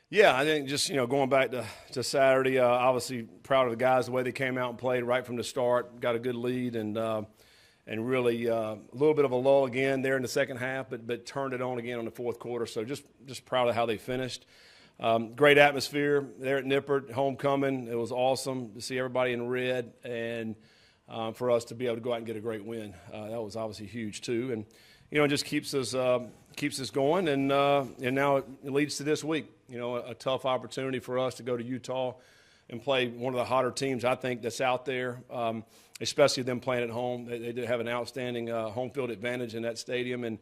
Yeah, I think just, going back to Saturday, obviously proud of the guys, the way they came out and played right from the start, got a good lead and really a little bit of a lull again there in the second half, but turned it on again on the fourth quarter. So just proud of how they finished. Great atmosphere there at Nippert, homecoming. It was awesome to see everybody in red and for us to be able to go out and get a great win. That was obviously huge too. And, it just keeps us going. And now it leads to this week, a tough opportunity for us to go to Utah and play one of the hotter teams, I think, that's out there, especially them playing at home. They do have an outstanding home field advantage in that stadium. And,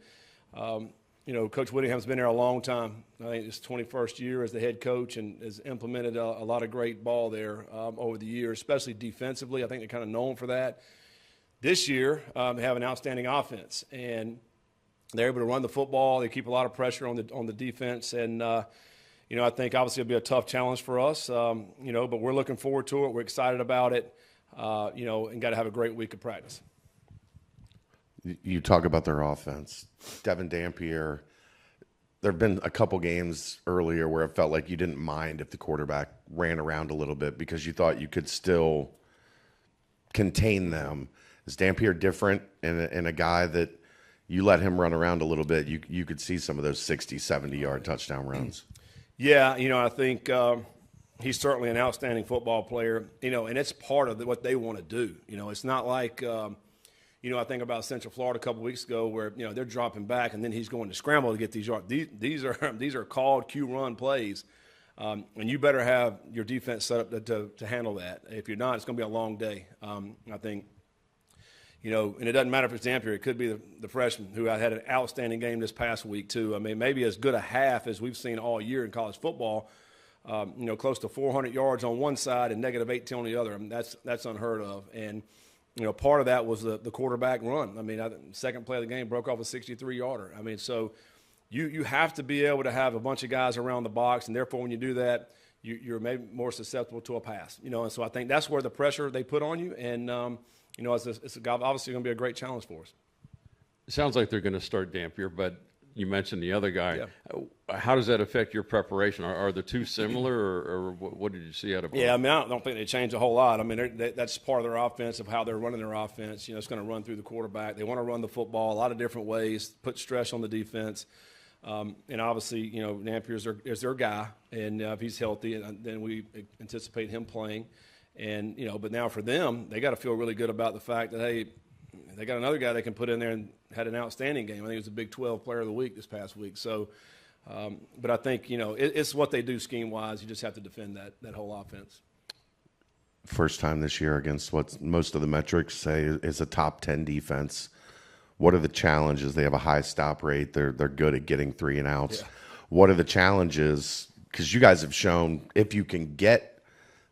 Coach Whittingham's been there a long time. I think it's 21st year as the head coach and has implemented a lot of great ball there over the years, especially defensively. I think they're kind of known for that. This year, they have an outstanding offense, and they're able to run the football. They keep a lot of pressure on the defense, and I think obviously it'll be a tough challenge for us. But we're looking forward to it. We're excited about it. And got to have a great week of practice. You talk about their offense, Devin Dampier. There have been a couple games earlier where it felt like you didn't mind if the quarterback ran around a little bit because you thought you could still contain them. Is Dampier different in a guy that you let him run around a little bit, you could see some of those 60, 70-yard touchdown runs? Yeah, I think he's certainly an outstanding football player, and it's part of what they want to do. It's not like, I think about Central Florida a couple weeks ago where, they're dropping back and then he's going to scramble to get these yards. These are called Q-run plays, and you better have your defense set up to handle that. If you're not, it's going to be a long day. I think. And it doesn't matter if it's Dampier. It could be the freshman who had an outstanding game this past week too. I mean, maybe as good a half as we've seen all year in college football. Close to 400 yards on one side and negative 18 on the other. I mean, that's unheard of. And part of that was the quarterback run. I mean, second play of the game broke off a 63-yarder. I mean, so you have to be able to have a bunch of guys around the box, and therefore when you do that, you're maybe more susceptible to a pass. And so I think that's where the pressure they put on you, and it's obviously going to be a great challenge for us. It sounds like they're going to start Dampier, but you mentioned the other guy. Yeah. How does that affect your preparation? Are the two similar, or what did you see out of both? Yeah, I mean, I don't think they change a whole lot. I mean, that's part of their offense, of how they're running their offense. It's going to run through the quarterback. They want to run the football a lot of different ways, put stress on the defense. And obviously, Dampier is their guy, and if he's healthy, then we anticipate him playing. And, but now for them, they got to feel really good about the fact that, hey, they got another guy they can put in there and had an outstanding game. I think it was the Big 12 Player of the Week this past week. So, but I think, it's what they do scheme-wise. You just have to defend that whole offense. First time this year against what most of the metrics say is a top 10 defense. What are the challenges? They have a high stop rate. They're good at getting 3 and outs. Yeah. What are the challenges? Because you guys have shown if you can get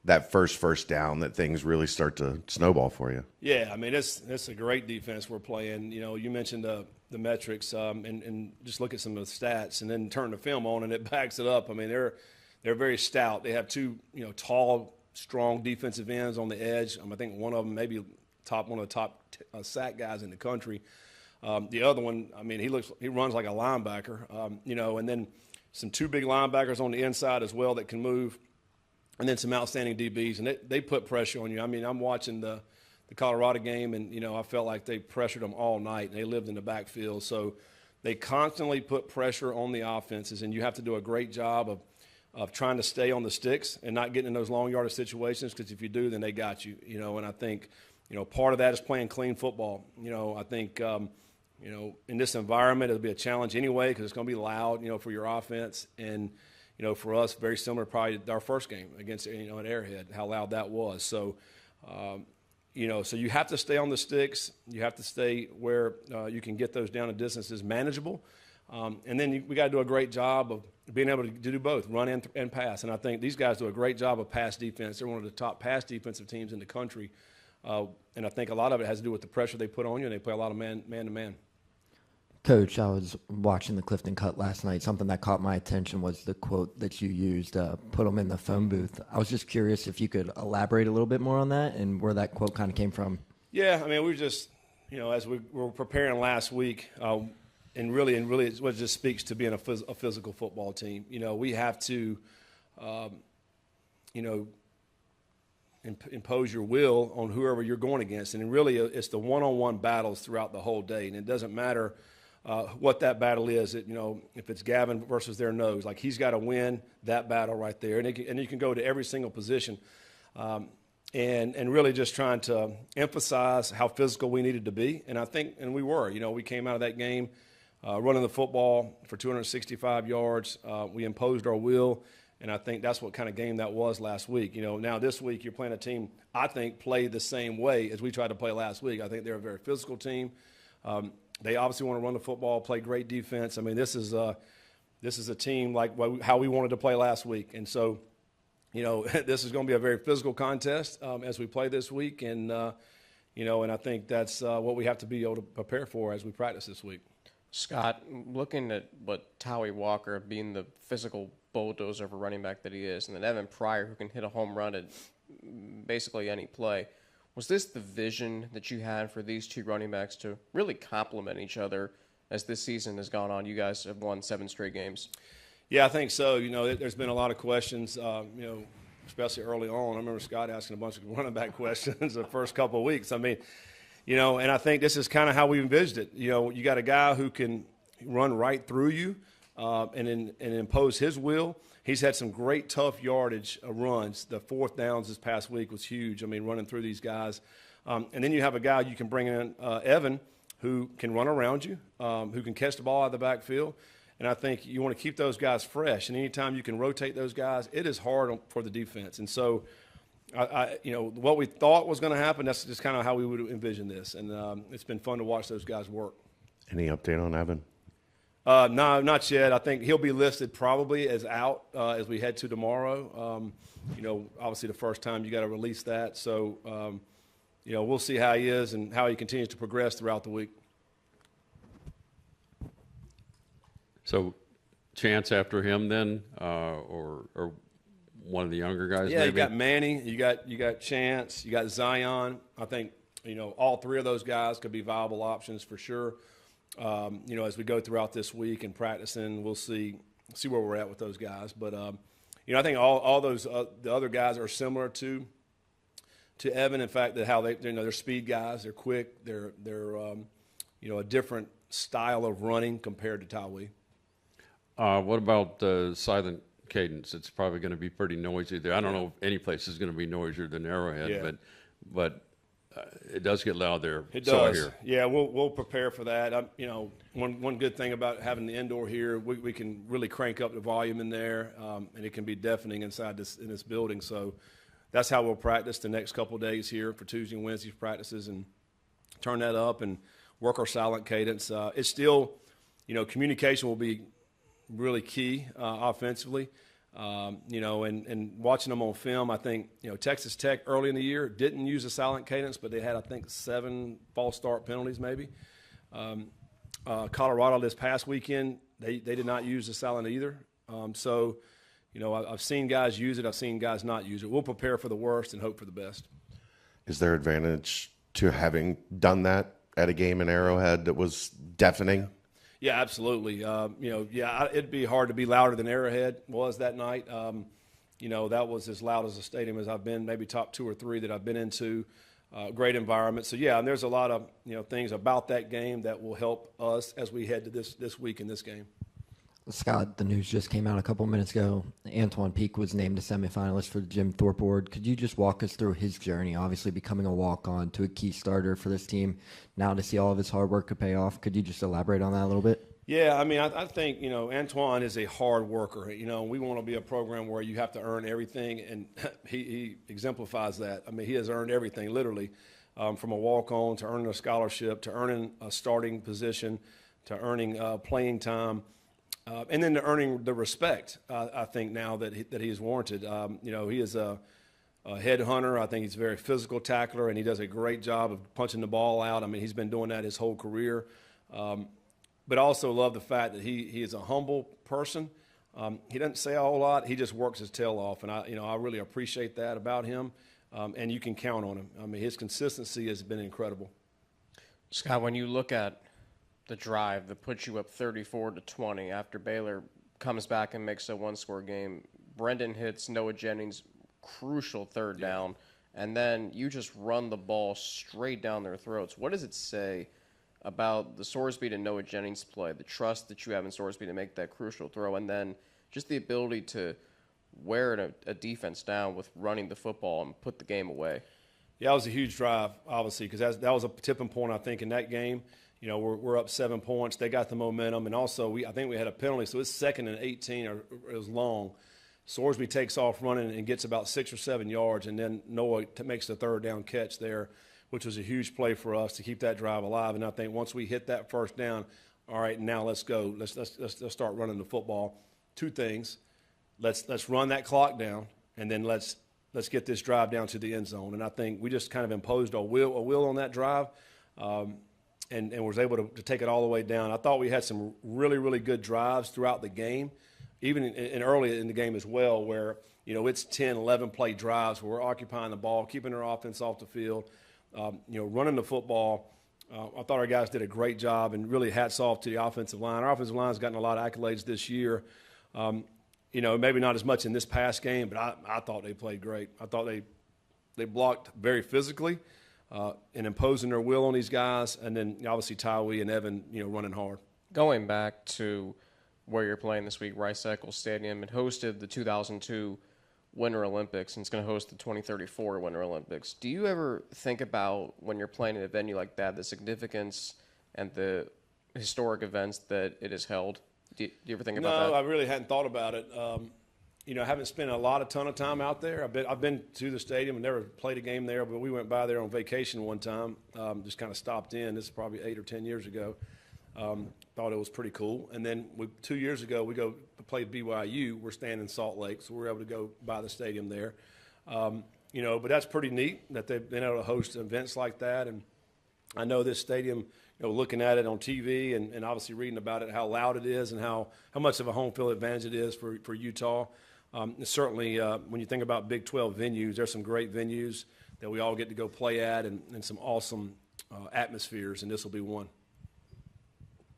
that first down, that things really start to snowball for you. Yeah, I mean, it's a great defense we're playing. You mentioned the metrics, and just look at some of the stats and then turn the film on and it backs it up. I mean, they're very stout. They have 2, tall, strong defensive ends on the edge. I think one of them maybe one of the top sack guys in the country. The other one, I mean, he runs like a linebacker, and then some 2 big linebackers on the inside as well that can move. And then some outstanding DBs, and they put pressure on you. I mean, I'm watching the Colorado game, and, I felt like they pressured them all night, and they lived in the backfield. So they constantly put pressure on the offenses, and you have to do a great job of trying to stay on the sticks and not getting in those long yardage situations, because if you do, then they got you. And I think, part of that is playing clean football. I think, in this environment, it'll be a challenge anyway because it's going to be loud, for your offense. And for us, very similar probably to our first game against, at Arrowhead, how loud that was. So, so you have to stay on the sticks. You have to stay where you can get those down and distances manageable. And then we got to do a great job of being able to do both, run and pass. And I think these guys do a great job of pass defense. They're one of the top pass defensive teams in the country. And I think a lot of it has to do with the pressure they put on you, and they play a lot of man-to-man. Coach, I was watching the Clifton Cut last night. Something that caught my attention was the quote that you used, put them in the phone booth. I was just curious if you could elaborate a little bit more on that and where that quote kind of came from. Yeah, I mean, we just, as we were preparing last week, and really what it just speaks to being a physical football team. We have to impose your will on whoever you're going against. And really, it's the one-on-one battles throughout the whole day. And it doesn't matter what that battle is. If it's Gavin versus their nose, like he's got to win that battle right there. And you can go to every single position. And really just trying to emphasize how physical we needed to be. And I think, and we were, we came out of that game running the football for 265 yards. We imposed our will. And I think that's what kind of game that was last week. Now this week you're playing a team, I think, played the same way as we tried to play last week. I think they're a very physical team. They obviously want to run the football, play great defense. I mean, this is a team like how we wanted to play last week. And so, this is going to be a very physical contest as we play this week. And, and I think that's what we have to be able to prepare for as we practice this week. Scott, looking at what Tawee Walker being the physical bulldozer of a running back that he is, and then Evan Pryor, who can hit a home run at basically any play, was this the vision that you had for these two running backs to really complement each other as this season has gone on? You guys have won 7 straight games. Yeah, I think so. There's been a lot of questions, especially early on. I remember Scott asking a bunch of running back questions the first couple of weeks. I mean, and I think this is kind of how we envisioned it. You got a guy who can run right through you and impose his will. He's had some great tough yardage runs. The 4th downs this past week was huge. I mean, running through these guys. And then you have a guy you can bring in, Evan, who can run around you, who can catch the ball out of the backfield. And I think you want to keep those guys fresh. And anytime you can rotate those guys, it is hard for the defense. And so, what we thought was going to happen, that's just kind of how we would envision this. And it's been fun to watch those guys work. Any update on Evan? No, not yet. I think he'll be listed probably as out as we head to tomorrow. Obviously the first time you got to release that. So, we'll see how he is and how he continues to progress throughout the week. So, Chance after him then, or one of the younger guys? Yeah, maybe? you got Manny, you got Chance, you got Zion. I think all 3 of those guys could be viable options for sure. As we go throughout this week and practicing, we'll see where we're at with those guys. But I think all those the other guys are similar to Evan. In fact, that how they're speed guys, they're quick, they're a different style of running compared to Tawee. What about silent cadence? It's probably going to be pretty noisy there. I don't know if any place is going to be noisier than Arrowhead, but it does get loud there. It so does. Here. Yeah, we'll prepare for that. One good thing about having the indoor here, we can really crank up the volume in there, and it can be deafening in this building. So that's how we'll practice the next couple of days here for Tuesday and Wednesday practices, and turn that up and work our silent cadence. It's still, communication will be really key offensively. And watching them on film, I think, Texas Tech early in the year didn't use a silent cadence, but they had, I think, 7 false start penalties maybe. Colorado this past weekend, they did not use the silent either. So, I've seen guys use it. I've seen guys not use it. We'll prepare for the worst and hope for the best. Is there advantage to having done that at a game in Arrowhead that was deafening? Yeah, absolutely. It'd be hard to be louder than Arrowhead was that night. That was as loud as a stadium as I've been, maybe top 2 or 3 that I've been into. Great environment. So, and there's a lot of, things about that game that will help us as we head to this week in this game. Scott, the news just came out a couple minutes ago. Antoine Peak was named a semifinalist for the Jim Thorpe Award. Could you just walk us through his journey, obviously becoming a walk-on to a key starter for this team, now to see all of his hard work could pay off? Could you just elaborate on that a little bit? Yeah, I mean, I think, Antoine is a hard worker. We want to be a program where you have to earn everything, and he exemplifies that. I mean, he has earned everything, literally, from a walk-on to earning a scholarship to earning a starting position to earning playing time. And then to earning the respect, I think now that he is warranted. He is a headhunter. I think he's a very physical tackler, and he does a great job of punching the ball out. I mean, he's been doing that his whole career. But I also love the fact that he is a humble person. He doesn't say a whole lot. He just works his tail off, and I really appreciate that about him. And you can count on him. I mean, his consistency has been incredible. Scott, when you look at the drive that puts you up 34-20 after Baylor comes back and makes a 1-score game, Brendan hits Noah Jennings' crucial third down, and then you just run the ball straight down their throats. What does it say about the Sorsby to Noah Jennings play, the trust that you have in Sorsby to make that crucial throw, and then just the ability to wear a defense down with running the football and put the game away? Yeah, it was a huge drive, obviously, because that was a tipping point, I think, in that game. You know, we're up 7 points. They got the momentum, and also I think we had a penalty, so it's 2nd and 18, or it was long. Sorsby takes off running and gets about 6 or 7 yards, and then Noah makes the third down catch there, which was a huge play for us to keep that drive alive. And I think once we hit that first down, all right, now let's go. Let's start running the football. 2 things. Let's run that clock down, and then let's get this drive down to the end zone. And I think we just kind of imposed a will on that drive, and was able to take it all the way down. I thought we had some really, really good drives throughout the game, even in early in the game as well, where, you know, it's 10, 11 play drives where we're occupying the ball, keeping our offense off the field, you know, running the football. I thought our guys did a great job, and really hats off to the offensive line. Our offensive line has gotten a lot of accolades this year. You know, maybe not as much in this past game, but I thought they played great. I thought they blocked very physically and imposing their will on these guys, and then obviously Tyree and Evan, you know, running hard. Going back to where you're playing this week, Rice-Eccles Stadium, it hosted the 2002 Winter Olympics, and it's going to host the 2034 Winter Olympics. Do you ever think about, when you're playing in a venue like that, the significance and the historic events that it has held? Do you ever think about that? No, I really hadn't thought about it. You know, I haven't spent a ton of time out there. I've been to the stadium and never played a game there, but we went by there on vacation one time, just kind of stopped in. This is probably 8 or 10 years ago. Thought it was pretty cool. And then 2 years ago, we go play BYU. We're staying in Salt Lake, so we were able to go by the stadium there. You know, but that's pretty neat that they've been able to host events like that. And I know this stadium, you know, looking at it on TV and obviously reading about it, how loud it is and how much of a home field advantage it is for Utah. Certainly, when you think about Big 12 venues, there's some great venues that we all get to go play at, and some awesome atmospheres, and this will be one.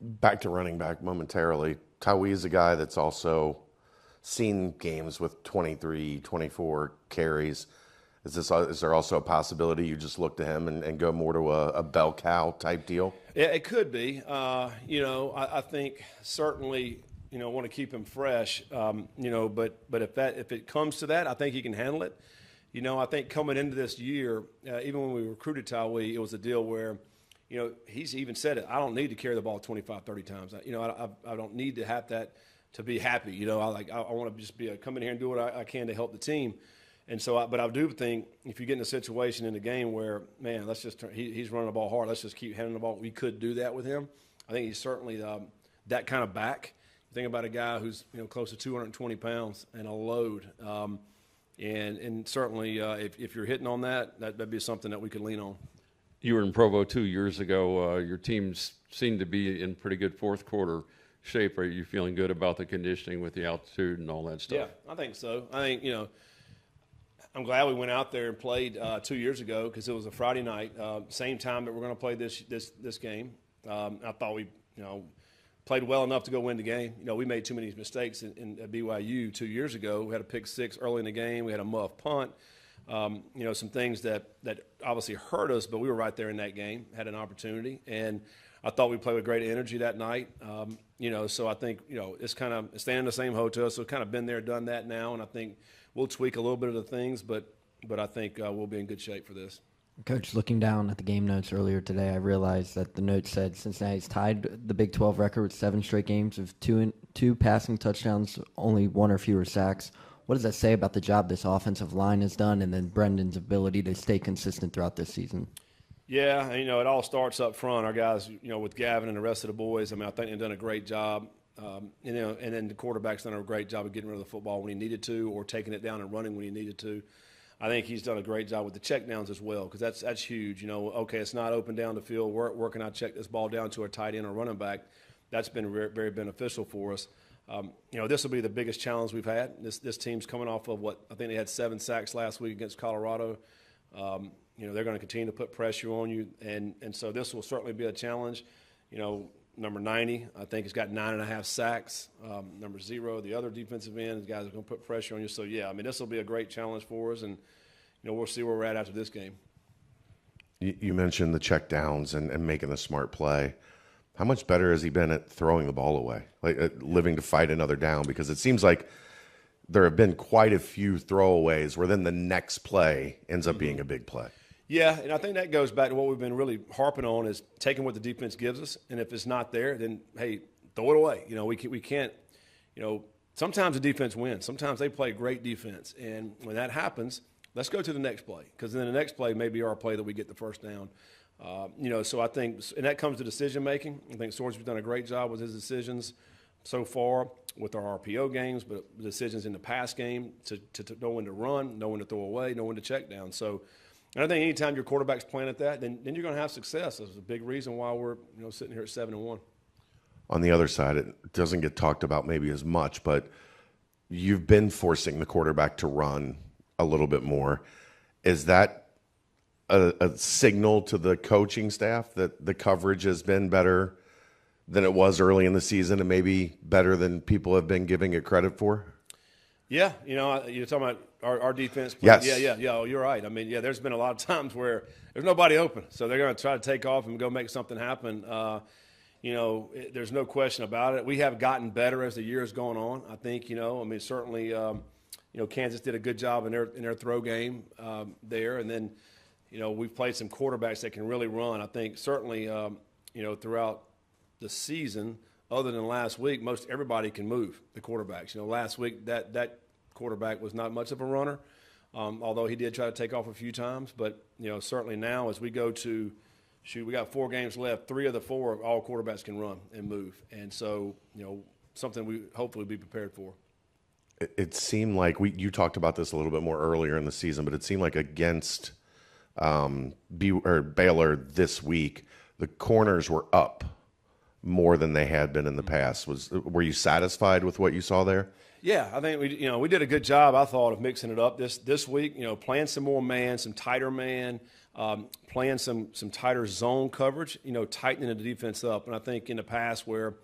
Back to running back momentarily. Tyree is a guy that's also seen games with 23, 24 carries. Is there also a possibility you just look to him and go more to a bell cow type deal? Yeah, it could be. You know, I think certainly, you know, want to keep him fresh. You know, but if it comes to that, I think he can handle it. You know, I think coming into this year, even when we recruited Tyree, it was a deal where, you know, he's even said it. I don't need to carry the ball 25, 30 times. You know, I don't need to have that to be happy. You know, I want to just come in here and do what I can to help the team. And so, but I do think if you get in a situation in the game where, man, he's running the ball hard, let's just keep handing the ball. We could do that with him. I think he's certainly that kind of back. You think about a guy who's, you know, close to 220 pounds and a load. And certainly if you're hitting on that'd be something that we could lean on. You were in Provo 2 years ago. Your teams seemed to be in pretty good fourth quarter shape. Are you feeling good about the conditioning with the altitude and all that stuff? Yeah, I think so. I think, you know, I'm glad we went out there and played 2 years ago because it was a Friday night, same time that we're going to play this game. I thought we, you know, played well enough to go win the game. You know, we made too many mistakes at BYU 2 years ago. We had a pick six early in the game. We had a muff punt. You know, some things that obviously hurt us, but we were right there in that game, had an opportunity. And I thought we played with great energy that night. You know, so I think, you know, it's kind of staying in the same hotel, so kind of been there, done that now. And I think we'll tweak a little bit of the things, but I think we'll be in good shape for this. Coach, looking down at the game notes earlier today, I realized that the note said Cincinnati's tied the Big 12 record with 7 straight games of two passing touchdowns, only 1 or fewer sacks. What does that say about the job this offensive line has done and then Brendan's ability to stay consistent throughout this season? Yeah, and, you know, it all starts up front. Our guys, you know, with Gavin and the rest of the boys, I mean, I think they've done a great job. You know, and then the quarterback's done a great job of getting rid of the football when he needed to or taking it down and running when he needed to. I think he's done a great job with the checkdowns as well because that's huge. You know, okay, it's not open down the field. Where can I check this ball down to a tight end or running back? That's been very, very beneficial for us. You know, this will be the biggest challenge we've had. This team's coming off of I think they had 7 sacks last week against Colorado. You know, they're going to continue to put pressure on you, and so this will certainly be a challenge. You know, number 90, I think, has got 9.5 sacks. Number 0, the other defensive end, the guys are going to put pressure on you. So, yeah, I mean, this will be a great challenge for us, and, we'll see where we're at after this game. You mentioned the check downs and making the smart play. How much better has he been at throwing the ball away, like living to fight another down? Because it seems like there have been quite a few throwaways where then the next play ends up being a big play. Yeah, and I think that goes back to what we've been really harping on is taking what the defense gives us, and if it's not there, then, hey, throw it away. We can't, sometimes the defense wins. Sometimes they play great defense, and when that happens, let's go to the next play, because then the next play may be our play that we get the first down. So I think – and that comes to decision-making. I think Swordsby's done a great job with his decisions so far with our RPO games, but decisions in the pass game to know when to run, know when to throw away, know when to check down. So – and I think anytime your quarterback's playing at that, then you're going to have success. That's a big reason why we're sitting here at 7-1. On the other side, it doesn't get talked about maybe as much, but you've been forcing the quarterback to run a little bit more. Is that a signal to the coaching staff that the coverage has been better than it was early in the season and maybe better than people have been giving it credit for? Yeah, you're talking about our defense. Yes. Yeah. Oh, you're right. I mean, there's been a lot of times where there's nobody open, so they're going to try to take off and go make something happen. There's no question about it. We have gotten better as the year has gone on. I think, certainly, Kansas did a good job in their throw game there, and then, we've played some quarterbacks that can really run. I think certainly, throughout the season, other than last week, most everybody can move, the quarterbacks. Last week that quarterback was not much of a runner, although he did try to take off a few times. But, certainly now as we go to – we got 4 games left. 3 of the 4, all quarterbacks can run and move. And so, something we hopefully be prepared for. It seemed like you talked about this a little bit more earlier in the season, but it seemed like against Baylor this week, the corners were up more than they had been in the past. Were you satisfied with what you saw there? Yeah, I think we did a good job, I thought, of mixing it up this week. Playing some more man, some tighter man, playing some tighter zone coverage. Tightening the defense up. And I think in the past where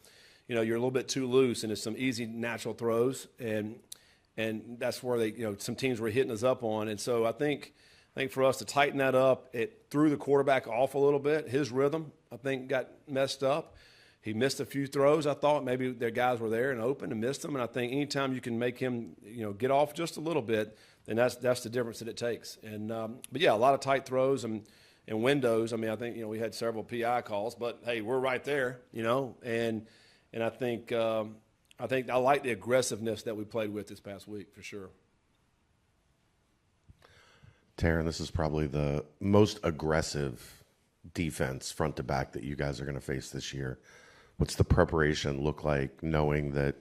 you're a little bit too loose and it's some easy natural throws, and that's where some teams were hitting us up on. And so I think for us to tighten that up, it threw the quarterback off a little bit. His rhythm, I think, got messed up. He missed a few throws. I thought maybe their guys were there and open and missed them. And I think anytime you can make him, get off just a little bit, then that's the difference that it takes. And but yeah, a lot of tight throws and windows. I mean, I think we had several PI calls, but hey, we're right there, And I think I like the aggressiveness that we played with this past week for sure. Taryn, this is probably the most aggressive defense front to back that you guys are going to face this year. What's the preparation look like, knowing that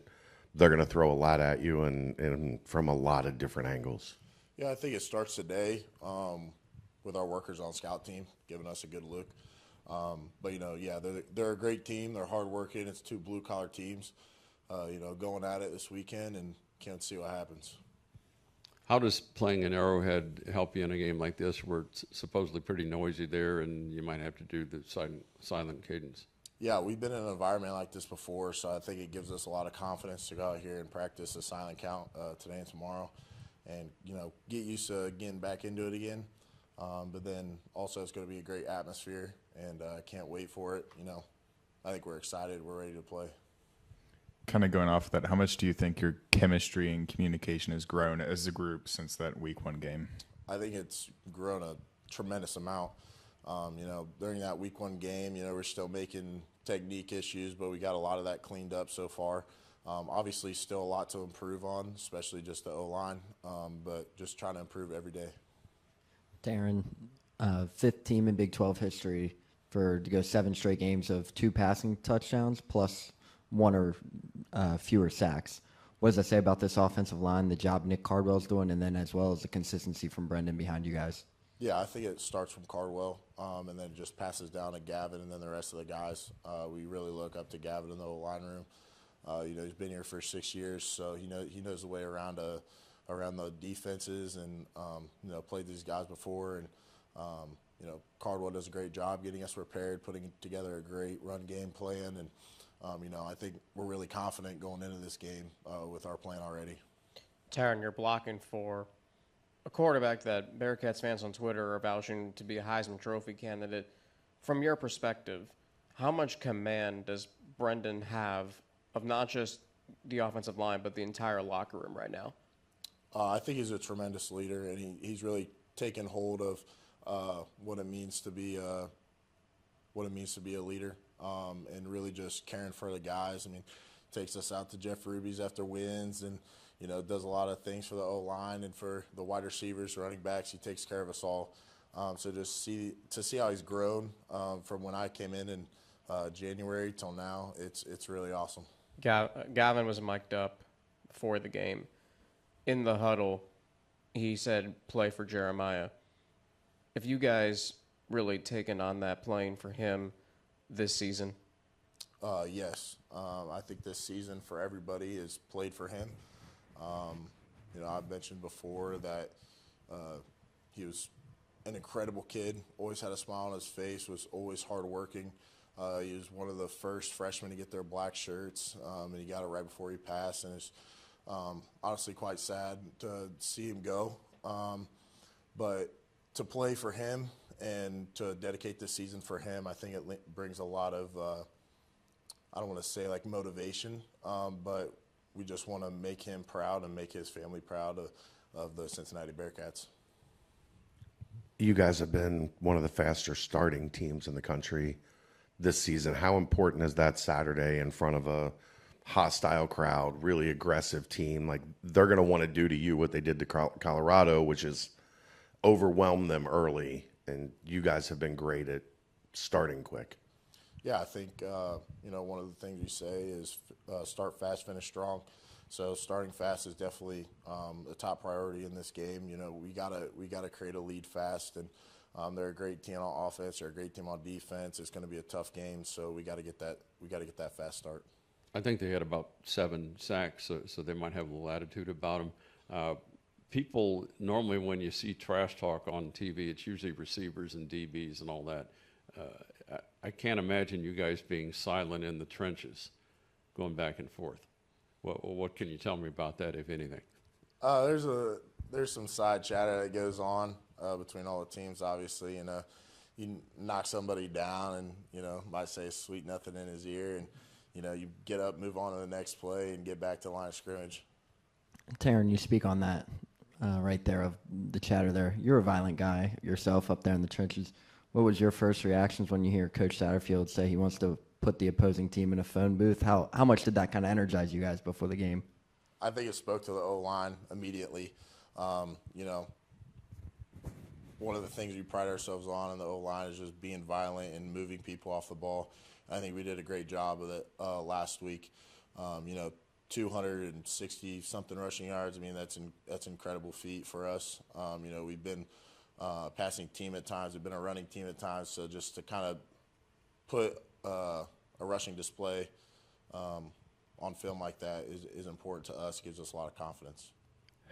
they're going to throw a lot at you and from a lot of different angles? Yeah, I think it starts today with our workers on scout team giving us a good look. But they're a great team. They're hardworking. It's 2 blue-collar teams, going at it this weekend, and can't see what happens. How does playing in Arrowhead help you in a game like this where it's supposedly pretty noisy there and you might have to do the silent cadence? Yeah, we've been in an environment like this before, so I think it gives us a lot of confidence to go out here and practice the silent count today and tomorrow and, get used to getting back into it again. But then also it's going to be a great atmosphere, and I can't wait for it. I think we're excited. We're ready to play. Kind of going off of that, how much do you think your chemistry and communication has grown as a group since that week 1 game? I think it's grown a tremendous amount. During that week 1 game, we're still making technique issues, but we got a lot of that cleaned up so far. Obviously, still a lot to improve on, especially just the O-line, but just trying to improve every day. Darren, 5th team in Big 12 history to go 7 straight games of 2 passing touchdowns plus 1 or fewer sacks. What does that say about this offensive line, the job Nick Cardwell's doing, and then as well as the consistency from Brendan behind you guys? Yeah, I think it starts from Cardwell and then just passes down to Gavin and then the rest of the guys. We really look up to Gavin in the line room. He's been here for 6 years, so he knows the way around the defenses and played these guys before. And Cardwell does a great job getting us prepared, putting together a great run game plan, and I think we're really confident going into this game with our plan already. Taryn, you're blocking for a quarterback that Bearcats fans on Twitter are vouching to be a Heisman Trophy candidate. From your perspective, how much command does Brendan have of not just the offensive line but the entire locker room right now? I think he's a tremendous leader, and he's really taken hold of what it means to be a leader, and really just caring for the guys. I mean, takes us out to Jeff Ruby's after wins, and does a lot of things for the O-line and for the wide receivers, running backs. He takes care of us all. So just see how he's grown from when I came in January till now, it's really awesome. Gavin was mic'd up before the game. In the huddle, he said, "Play for Jeremiah." Have you guys really taken on that playing for him this season? Yes. I think this season for everybody is played for him. I've mentioned before that he was an incredible kid, always had a smile on his face, was always hardworking. He was one of the first freshmen to get their black shirts, and he got it right before he passed, and it's honestly quite sad to see him go. But to play for him and to dedicate this season for him, I think it brings a lot of, I don't want to say like motivation, but we just want to make him proud and make his family proud of the Cincinnati Bearcats. You guys have been one of the faster starting teams in the country this season. How important is that Saturday in front of a hostile crowd, really aggressive team? Like, they're going to want to do to you what they did to Colorado, which is overwhelm them early, and you guys have been great at starting quick. Yeah, I think, one of the things you say is start fast, finish strong. So starting fast is definitely a top priority in this game. We gotta create a lead fast, and they're a great team on offense. They're a great team on defense. It's going to be a tough game, so we got to get that fast start. I think they had about 7 sacks, so they might have a little attitude about them. People, normally when you see trash talk on TV, it's usually receivers and DBs and all that. I can't imagine you guys being silent in the trenches, going back and forth. What can you tell me about that, if anything? There's some side chatter that goes on between all the teams. Obviously, you knock somebody down, and might say sweet nothing in his ear, and you get up, move on to the next play, and get back to the line of scrimmage. Taryn, you speak on that right there of the chatter there. You're a violent guy yourself up there in the trenches. What was your first reactions when you hear Coach Satterfield say he wants to put the opposing team in a phone booth? How much did that kind of energize you guys before the game? I think it spoke to the O-line immediately. One of the things we pride ourselves on in the O-line is just being violent and moving people off the ball. I think we did a great job of it last week. 260-something rushing yards. I mean, that's an incredible feat for us. We've been passing team at times. We've been a running team at times. So just to kind of put a rushing display on film like that is important to us. It gives us a lot of confidence.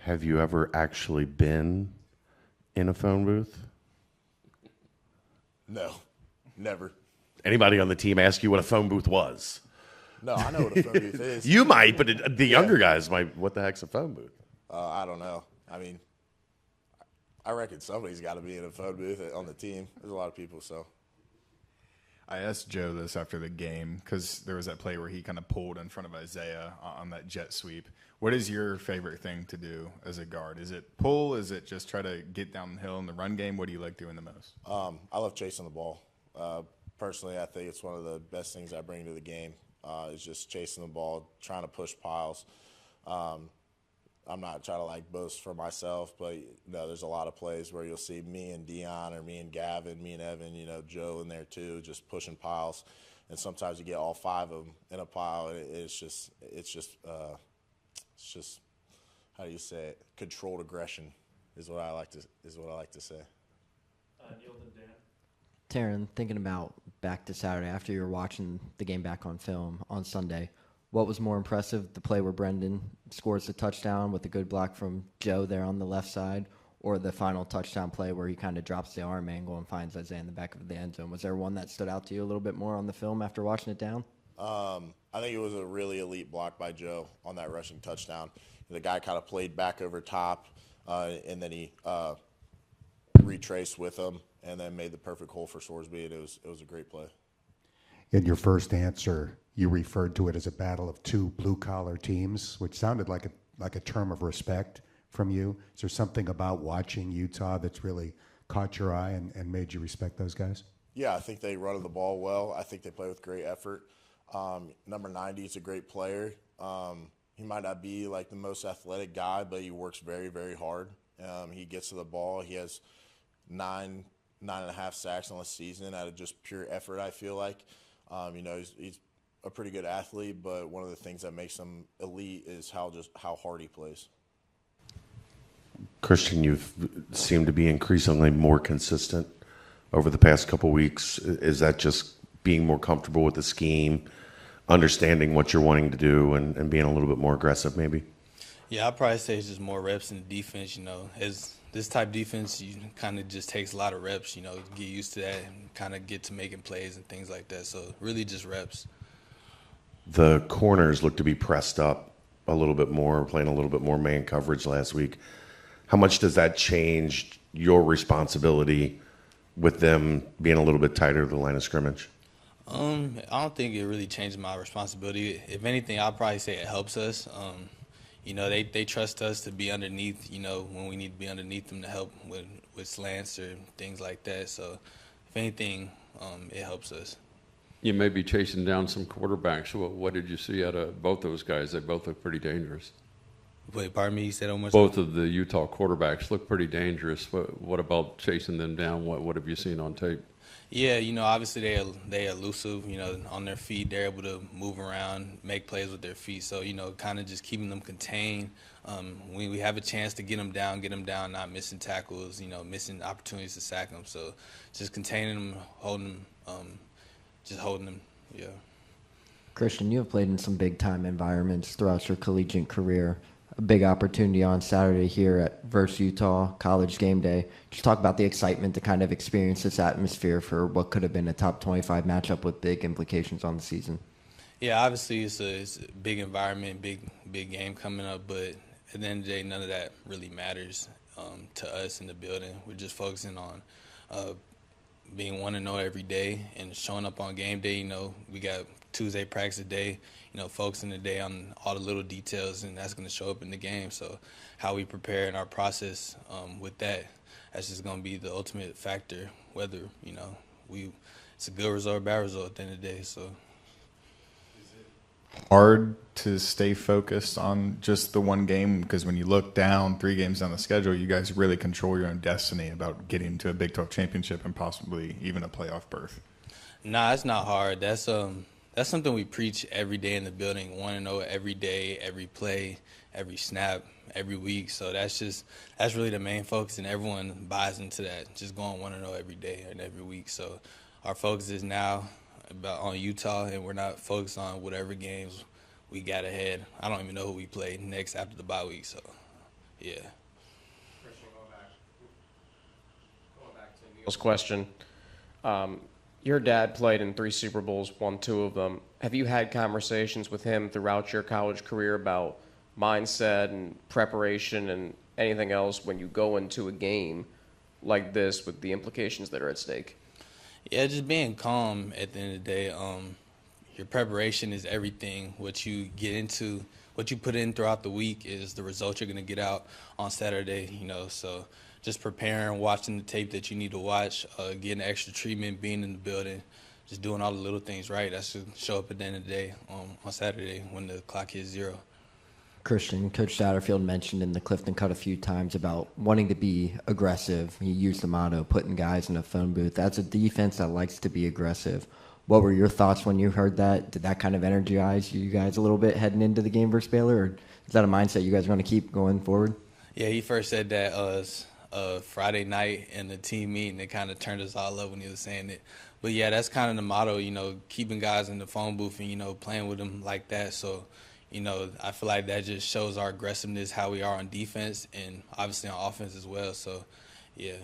Have you ever actually been in a phone booth? No, never. Anybody on the team ask you what a phone booth was? No, I know what a phone booth is. You might, but the younger guys might. What the heck's a phone booth? I don't know. I mean, I reckon somebody's got to be in a phone booth on the team. There's a lot of people, so. I asked Joe this after the game because there was that play where he kind of pulled in front of Isaiah on that jet sweep. What is your favorite thing to do as a guard? Is it pull? Is it just try to get downhill in the run game? What do you like doing the most? I love chasing the ball. Personally, I think it's one of the best things I bring to the game is just chasing the ball, trying to push piles. I'm not trying to boast for myself, but there's a lot of plays where you'll see me and Dion or me and Gavin, me and Evan, Joe in there too, just pushing piles. And sometimes you get all 5 of them in a pile. And it's just how do you say it? Controlled aggression is what I like to say. Taryn, thinking about back to Saturday after you were watching the game back on film on Sunday, what was more impressive, the play where Brendan scores the touchdown with a good block from Joe there on the left side, or the final touchdown play where he kind of drops the arm angle and finds Isaiah in the back of the end zone. Was there one that stood out to you a little bit more on the film after watching it down? I think it was a really elite block by Joe on that rushing touchdown. The guy kind of played back over top, and then he retraced with him and then made the perfect hole for Sorsby. And it was a great play. In your first answer, you referred to it as a battle of two blue-collar teams, which sounded like a term of respect from you. Is there something about watching Utah that's really caught your eye and made you respect those guys? Yeah, I think they run the ball well. I think they play with great effort. Number 90 is a great player. He might not be like the most athletic guy, but he works very, very hard. He gets to the ball. He has 9.5 sacks on the season out of just pure effort, I feel like. He's a pretty good athlete, but one of the things that makes him elite is how hard he plays. Christian, you've seemed to be increasingly more consistent over the past couple weeks. Is that just being more comfortable with the scheme, understanding what you're wanting to do, and being a little bit more aggressive maybe? Yeah, I'd probably say it's just more reps in the defense. As this type of defense, you kind of just takes a lot of reps, get used to that and kind of get to making plays and things like that. So really just reps. The corners look to be pressed up a little bit more, playing a little bit more man coverage last week. How much does that change your responsibility with them being a little bit tighter to the line of scrimmage? I don't think it really changes my responsibility. If anything, I'll probably say it helps us. They trust us to be underneath, when we need to be underneath them to help with slants or things like that. So if anything, it helps us. You may be chasing down some quarterbacks. What did you see out of both those guys? They both look pretty dangerous. Wait, pardon me? You said how much? Both of the Utah quarterbacks look pretty dangerous. What about chasing them down? What have you seen on tape? Yeah, obviously they're elusive, on their feet. They're able to move around, make plays with their feet. So, kind of just keeping them contained. We have a chance to get them down, not missing tackles, missing opportunities to sack them. So just containing them, holding them, yeah. Christian, you have played in some big-time environments throughout your collegiate career. A big opportunity on Saturday here at versus Utah, college game day. Just talk about the excitement to kind of experience this atmosphere for what could have been a top 25 matchup with big implications on the season. Yeah, obviously it's a big environment, big game coming up, but at the end of the day, none of that really matters to us in the building. We're just focusing on being 1-0 every day and showing up on game day. We got Tuesday practice today, focusing today on all the little details, and that's going to show up in the game. So how we prepare in our process with that's just going to be the ultimate factor, whether, it's a good result or bad result at the end of the day. So hard to stay focused on just the one game, because when you look down 3 games down the schedule, you guys really control your own destiny about getting to a Big 12 championship and possibly even a playoff berth. Nah, it's not hard. That's something we preach every day in the building. 1-0 every day, every play, every snap, every week. So that's really the main focus, and everyone buys into that. Just going 1-0 every day and every week. So our focus is now on Utah, and we're not focused on whatever games we got ahead. I don't even know who we play next after the bye week. So yeah. Christian, going back to Neil's question. Your dad played in 3 Super Bowls, won 2 of them. Have you had conversations with him throughout your college career about mindset and preparation and anything else when you go into a game like this with the implications that are at stake? Yeah, just being calm at the end of the day. Your preparation is everything. What you get into, what you put in throughout the week is the result you're going to get out on Saturday, So just preparing, watching the tape that you need to watch, getting extra treatment, being in the building, just doing all the little things right. That should show up at the end of the day on Saturday when the clock hits 0. Christian, Coach Satterfield mentioned in the Clifton Cut a few times about wanting to be aggressive. He used the motto, putting guys in a phone booth. That's a defense that likes to be aggressive. What were your thoughts when you heard that? Did that kind of energize you guys a little bit heading into the game versus Baylor, or is that a mindset you guys are going to keep going forward? Yeah, he first said that Friday night in the team meeting. It kind of turned us all up when he was saying it. But, yeah, that's kind of the motto, keeping guys in the phone booth and, playing with them like that. So, I feel like that just shows our aggressiveness, how we are on defense, and obviously on offense as well. So, yeah.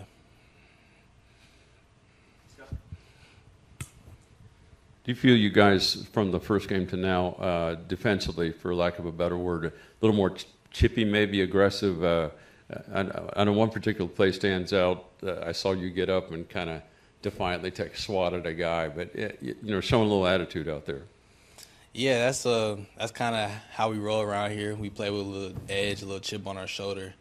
Do you feel you guys, from the first game to now, defensively, for lack of a better word, a little more chippy, maybe aggressive? I know one particular play stands out. I saw you get up and kind of defiantly take a swat at a guy, but showing a little attitude out there. Yeah, that's kind of how we roll around here. We play with a little edge, a little chip on our shoulder.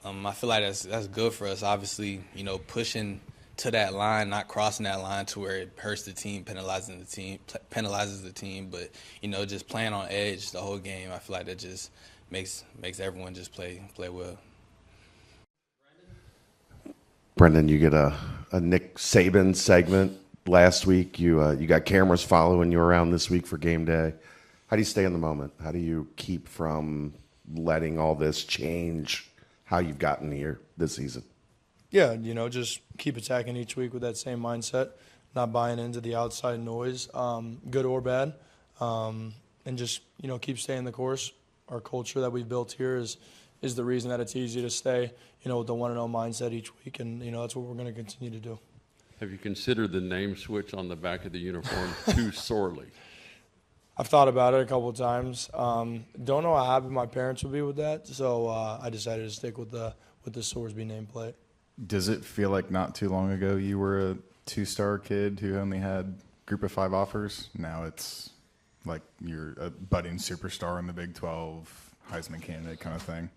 I feel like that's good for us. Obviously, pushing to that line, not crossing that line to where it hurts the team, penalizes the team. But just playing on edge the whole game, I feel like that just makes everyone just play well. Brendan, you get a Nick Saban segment last week. You got cameras following you around this week for game day. How do you stay in the moment? How do you keep from letting all this change how you've gotten here this season? Yeah, just keep attacking each week with that same mindset, not buying into the outside noise, good or bad, and just keep staying the course. Our culture that we've built here is the reason that it's easy to stay, with the 1-0 mindset each week, and that's what we're going to continue to do. Have you considered the name switch on the back of the uniform too sorely? I've thought about it a couple of times. Don't know how happy my parents would be with that, so I decided to stick with the Sorsby nameplate. Does it feel like not too long ago you were a 2-star kid who only had group of 5 offers? Now it's like you're a budding superstar in the Big 12, Heisman candidate kind of thing.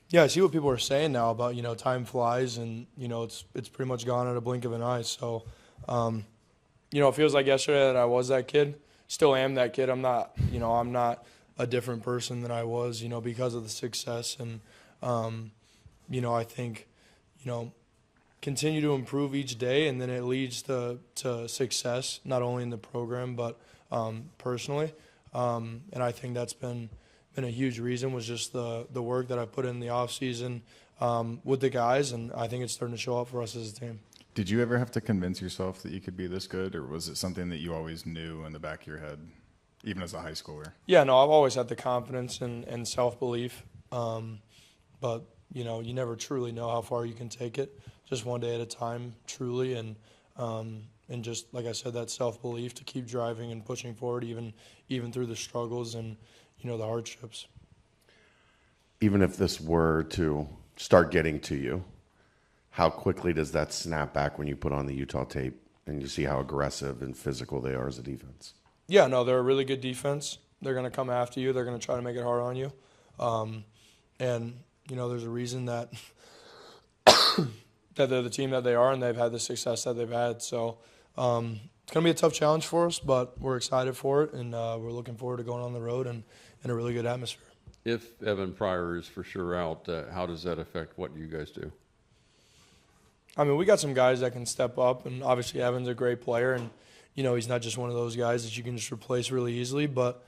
Yeah, I see what people are saying now about, time flies and, it's pretty much gone at a blink of an eye. So, it feels like yesterday that I was that kid. Still am that kid. I'm not a different person than I was, because of the success. And, I think, continue to improve each day, and then it leads to success, not only in the program but personally. And I think that's been a huge reason was just the work that I put in the off season with the guys, and I think it's starting to show up for us as a team. Did you ever have to convince yourself that you could be this good, or was it something that you always knew in the back of your head, even as a high schooler? Yeah, no, I've always had the confidence and self-belief, but you never truly know how far you can take it. Just one day at a time, truly, and just like I said, that self-belief to keep driving and pushing forward, even through the struggles and the hardships. Even if this were to start getting to you, how quickly does that snap back when you put on the Utah tape and you see how aggressive and physical they are as a defense? Yeah, no, they're a really good defense. They're going to come after you. They're going to try to make it hard on you. And, there's a reason that that they're the team that they are, and they've had the success that they've had. So it's going to be a tough challenge for us, but we're excited for it, and we're looking forward to going on the road and in a really good atmosphere. If Evan Pryor is for sure out, how does that affect what you guys do? I mean, we got some guys that can step up, and obviously Evan's a great player, and he's not just one of those guys that you can just replace really easily. But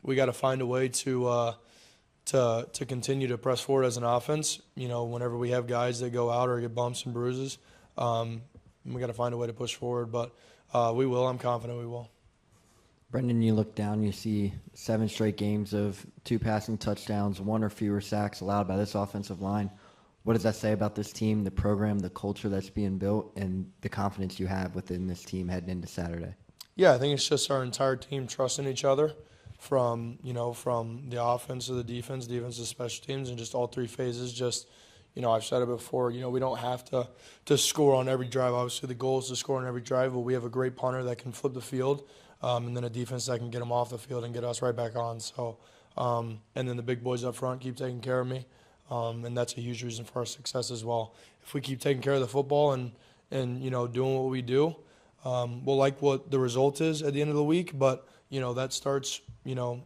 we got to find a way to continue to press forward as an offense. Whenever we have guys that go out or get bumps and bruises, we got to find a way to push forward. But we will. I'm confident we will. Brendan, you look down, you see 7 straight games of 2 passing touchdowns, 1 or fewer sacks allowed by this offensive line. What does that say about this team, the program, the culture that's being built, and the confidence you have within this team heading into Saturday? Yeah, I think it's just our entire team trusting each other from the offense to the defense to special teams, and just all 3 phases. Just, I've said it before, we don't have to score on every drive. Obviously, the goal is to score on every drive, but we have a great punter that can flip the field, and then a defense that can get them off the field and get us right back on. So, and then the big boys up front keep taking care of me. And that's a huge reason for our success as well. If we keep taking care of the football and doing what we do, we'll like what the result is at the end of the week. But that starts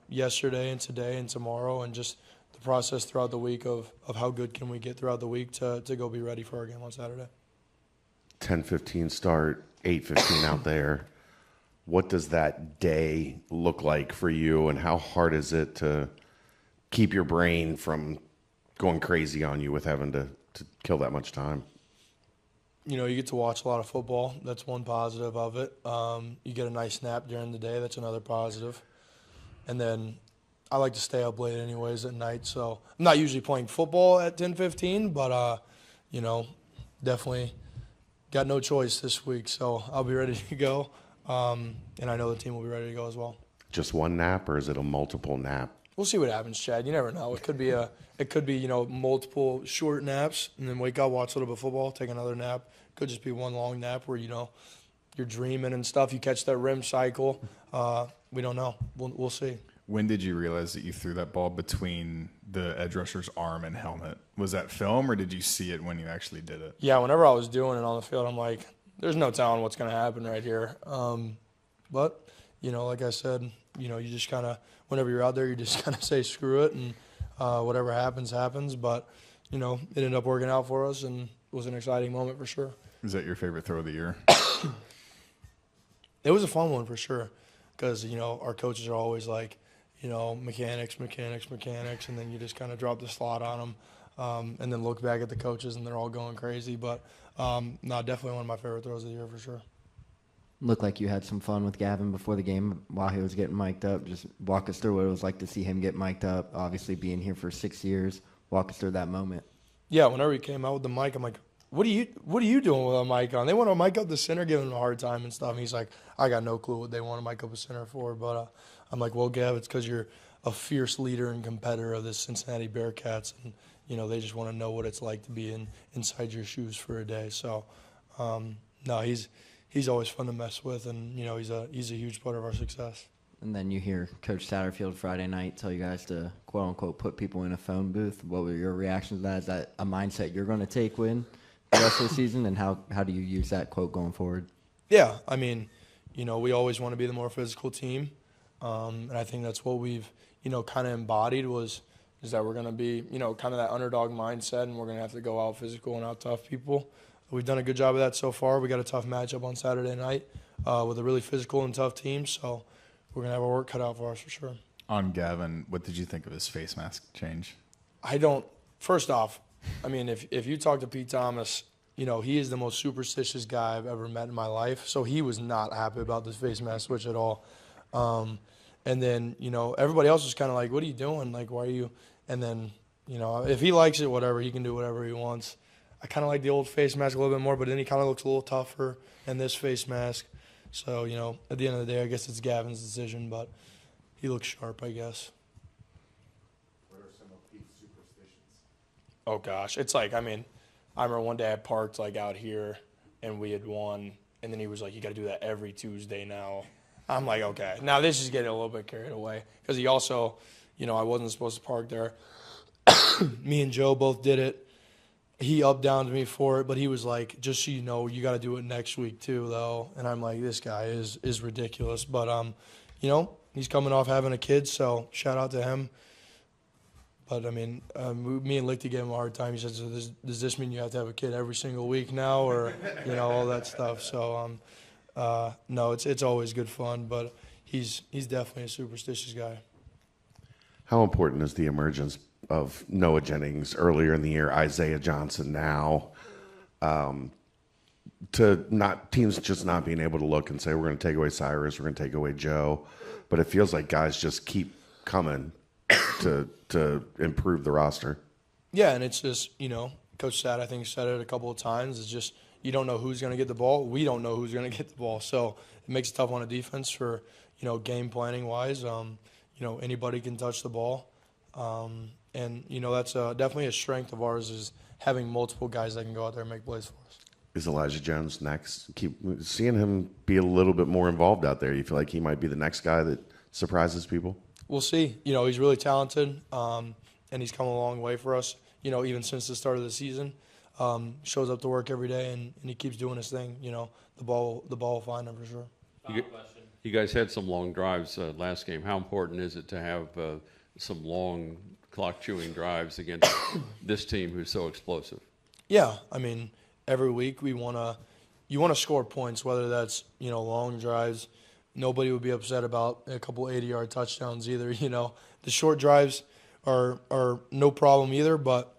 yesterday and today and tomorrow, and just the process throughout the week of how good can we get throughout the week to go be ready for our game on Saturday. 10:15 start, 8:15 out there. What does that day look like for you, and how hard is it to keep your brain from going crazy on you with having to kill that much time? You get to watch a lot of football. That's one positive of it. You get a nice nap during the day. That's another positive. And then, I like to stay up late anyways at night, so I'm not usually playing football at 10:15, but definitely got no choice this week, so I'll be ready to go, and I know the team will be ready to go as well. Just one nap, or is it a multiple nap? We'll see what happens, Chad. You never know. It could be multiple short naps, and then wake up, watch a little bit of football, take another nap. Could just be one long nap where you're dreaming and stuff. You catch that REM cycle. We don't know. We'll see. When did you realize that you threw that ball between the edge rusher's arm and helmet? Was that film, or did you see it when you actually did it? Yeah, whenever I was doing it on the field, I'm like, there's no telling what's going to happen right here. But, like I said, you just kind of, whenever you're out there, you just kind of say screw it, and whatever happens, happens. But, it ended up working out for us, and it was an exciting moment for sure. Is that your favorite throw of the year? It was a fun one for sure because, our coaches are always like, mechanics, and then you just kind of drop the slot on them and then look back at the coaches and they're all going crazy. But, no, definitely one of my favorite throws of the year for sure. Looked like you had some fun with Gavin before the game while he was getting mic'd up. Just walk us through what it was like to see him get mic'd up, obviously being here for 6 years. Walk us through that moment. Yeah, whenever he came out with the mic, I'm like, what are you doing with a mic on? They want to mic up the center, giving him a hard time and stuff. And he's like, I got no clue what they want to mic up a center for. But I'm like, well, Gav, it's because you're a fierce leader and competitor of the Cincinnati Bearcats. And, they just want to know what it's like to be inside your shoes for a day. So, no, he's always fun to mess with. And, he's a huge part of our success. And then you hear Coach Satterfield Friday night tell you guys to, quote-unquote, put people in a phone booth. What were your reactions to that? Is that a mindset you're going to take the rest of the season? And how do you use that quote going forward? Yeah, I mean, we always want to be the more physical team. And I think that's what we've, kind of embodied is that we're going to be, kind of that underdog mindset, and we're going to have to go out physical and out tough people. We've done a good job of that so far. We got a tough matchup on Saturday night with a really physical and tough team. So we're going to have our work cut out for us for sure. On Gavin, what did you think of his face mask change? First off, I mean, if you talk to Pete Thomas, he is the most superstitious guy I've ever met in my life. So he was not happy about this face mask switch at all. And then, everybody else was kind of like, what are you doing? Like, why are you? And then, if he likes it, whatever, he can do whatever he wants. I kind of like the old face mask a little bit more, but then he kind of looks a little tougher in this face mask. So, at the end of the day, I guess it's Gavin's decision, but he looks sharp, I guess. What are some of Pete's superstitions? Oh, gosh. It's like, I remember one day I parked, out here, and we had won, and then he was like, you got to do that every Tuesday now. I'm like, okay. Now, this is getting a little bit carried away because he also, I wasn't supposed to park there. Me and Joe both did it. He up-downed me for it, but he was like, just so you know, you got to do it next week too, though. And I'm like, this guy is ridiculous. But, he's coming off having a kid, so shout out to him. But, me and Lichty gave him a hard time. He said, so does this mean you have to have a kid every single week now or, all that stuff. So, no, it's always good fun, but he's definitely a superstitious guy. How important is the emergence of Noah Jennings earlier in the year, Isaiah Johnson now, to teams just not being able to look and say, we're going to take away Cyrus, we're going to take away Joe, but it feels like guys just keep coming to improve the roster. Yeah, and it's just, Coach Sad, I think, said it a couple of times, it's just you don't know who's going to get the ball. We don't know who's going to get the ball. So it makes it tough on a defense for, game planning-wise. Anybody can touch the ball. And that's definitely a strength of ours is having multiple guys that can go out there and make plays for us. Is Elijah Jones next? Keep seeing him be a little bit more involved out there. You feel like he might be the next guy that surprises people? We'll see. He's really talented, and he's come a long way for us, even since the start of the season. Shows up to work every day, and he keeps doing his thing. The ball will find him for sure. You guys had some long drives last game. How important is it to have some long clock-chewing drives against this team who's so explosive? Yeah, every week you want to score points, whether that's long drives. Nobody would be upset about a couple 80-yard touchdowns either. The short drives are no problem either, but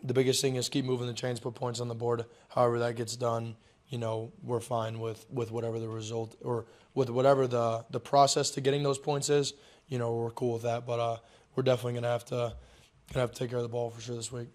the biggest thing is keep moving the chains, put points on the board. However that gets done, we're fine with whatever the result or with whatever the process to getting those points is. we're cool with that. But we're definitely gonna have to take care of the ball for sure this week.